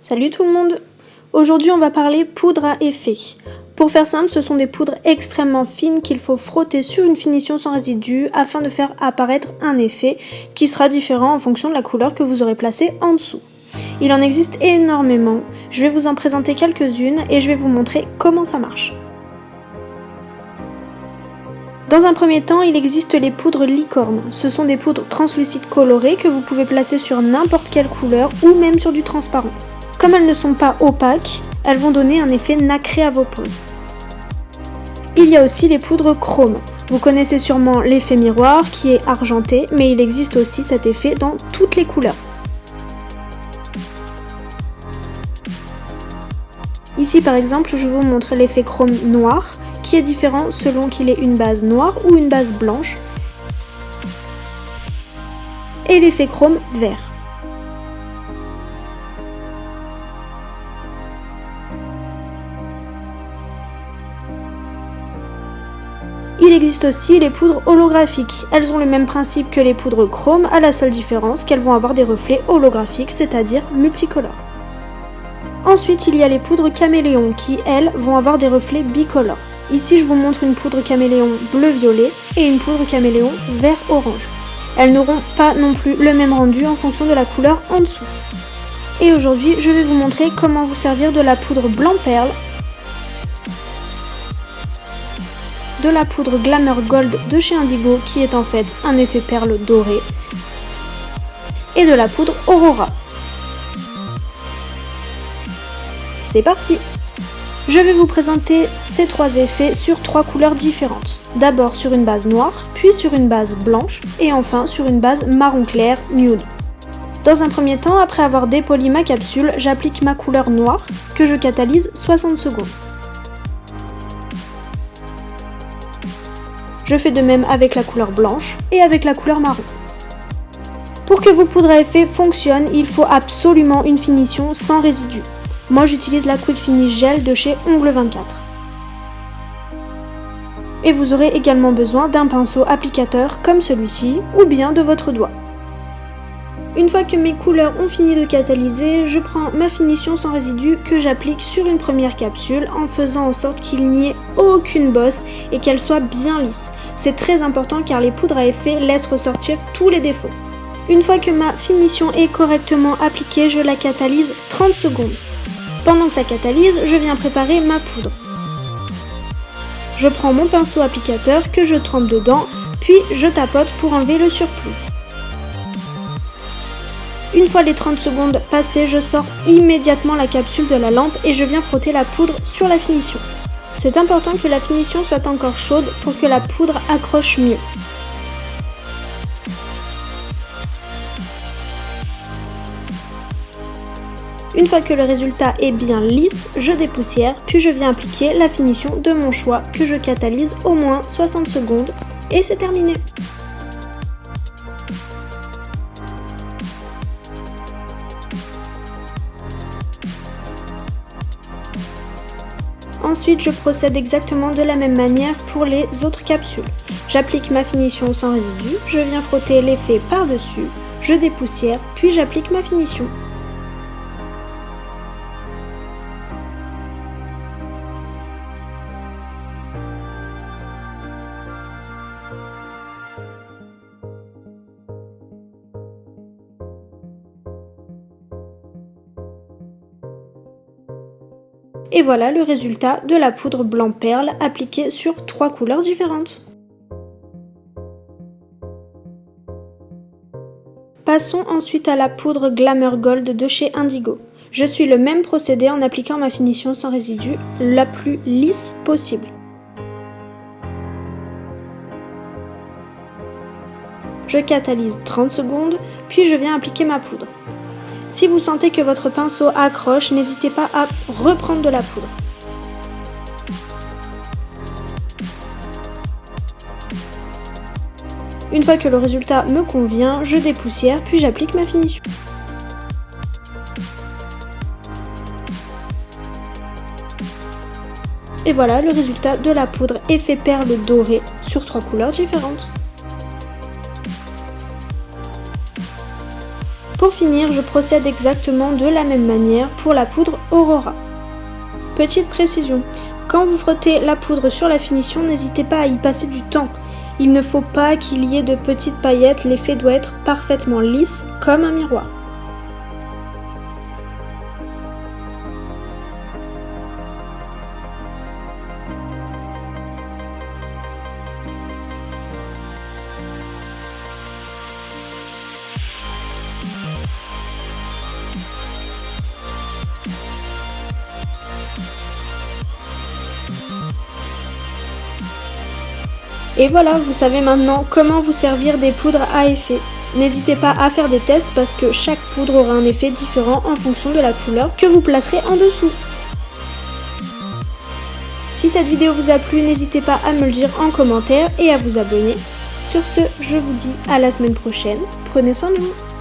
Salut tout le monde! Aujourd'hui on va parler poudre à effet. Pour faire simple, ce sont des poudres extrêmement fines qu'il faut frotter sur une finition sans résidus afin de faire apparaître un effet qui sera différent en fonction de la couleur que vous aurez placée en dessous. Il en existe énormément, je vais vous en présenter quelques-unes et je vais vous montrer comment ça marche. Dans un premier temps, il existe les poudres licorne. Ce sont des poudres translucides colorées que vous pouvez placer sur n'importe quelle couleur ou même sur du transparent. Comme elles ne sont pas opaques, elles vont donner un effet nacré à vos poses. Il y a aussi les poudres chrome. Vous connaissez sûrement l'effet miroir qui est argenté, mais il existe aussi cet effet dans toutes les couleurs. Ici par exemple, je vous montre l'effet chrome noir, qui est différent selon qu'il est une base noire ou une base blanche, et l'effet chrome vert. Il existe aussi les poudres holographiques. Elles ont le même principe que les poudres chrome, à la seule différence qu'elles vont avoir des reflets holographiques, c'est-à-dire multicolores. Ensuite, il y a les poudres caméléon qui, elles, vont avoir des reflets bicolores. Ici, je vous montre une poudre caméléon bleu-violet et une poudre caméléon vert-orange. Elles n'auront pas non plus le même rendu en fonction de la couleur en dessous. Et aujourd'hui, je vais vous montrer comment vous servir de la poudre blanc-perle, de la poudre Glamour Gold de chez Indigo qui est en fait un effet perle doré, et de la poudre Aurora. C'est parti! Je vais vous présenter ces trois effets sur trois couleurs différentes. D'abord sur une base noire, puis sur une base blanche, et enfin sur une base marron clair nude. Dans un premier temps, après avoir dépoli ma capsule, j'applique ma couleur noire, que je catalyse 60 secondes. Je fais de même avec la couleur blanche et avec la couleur marron. Pour que vos poudres à effet fonctionnent, il faut absolument une finition sans résidus. Moi j'utilise la Quick Finish Gel de chez Ongle 24. Et vous aurez également besoin d'un pinceau applicateur comme celui-ci ou bien de votre doigt. Une fois que mes couleurs ont fini de catalyser, je prends ma finition sans résidus que j'applique sur une première capsule en faisant en sorte qu'il n'y ait aucune bosse et qu'elle soit bien lisse. C'est très important car les poudres à effet laissent ressortir tous les défauts. Une fois que ma finition est correctement appliquée, je la catalyse 30 secondes. Pendant que ça catalyse, je viens préparer ma poudre. Je prends mon pinceau applicateur que je trempe dedans, puis je tapote pour enlever le surplus. Une fois les 30 secondes passées, je sors immédiatement la capsule de la lampe et je viens frotter la poudre sur la finition. C'est important que la finition soit encore chaude pour que la poudre accroche mieux. Une fois que le résultat est bien lisse, je dépoussière, puis je viens appliquer la finition de mon choix que je catalyse au moins 60 secondes et c'est terminé. Ensuite, je procède exactement de la même manière pour les autres capsules. J'applique ma finition sans résidus, je viens frotter l'effet par-dessus, je dépoussière, puis j'applique ma finition. Et voilà le résultat de la poudre blanc perle appliquée sur trois couleurs différentes. Passons ensuite à la poudre Glamour Gold de chez Indigo. Je suis le même procédé en appliquant ma finition sans résidus la plus lisse possible. Je catalyse 30 secondes, puis je viens appliquer ma poudre. Si vous sentez que votre pinceau accroche, n'hésitez pas à reprendre de la poudre. Une fois que le résultat me convient, je dépoussière puis j'applique ma finition. Et voilà le résultat de la poudre effet perle dorée sur trois couleurs différentes. Pour finir, je procède exactement de la même manière pour la poudre Aurora. Petite précision, quand vous frottez la poudre sur la finition, n'hésitez pas à y passer du temps. Il ne faut pas qu'il y ait de petites paillettes, l'effet doit être parfaitement lisse comme un miroir. Et voilà, vous savez maintenant comment vous servir des poudres à effet. N'hésitez pas à faire des tests parce que chaque poudre aura un effet différent en fonction de la couleur que vous placerez en dessous. Si cette vidéo vous a plu, n'hésitez pas à me le dire en commentaire et à vous abonner. Sur ce, je vous dis à la semaine prochaine. Prenez soin de vous.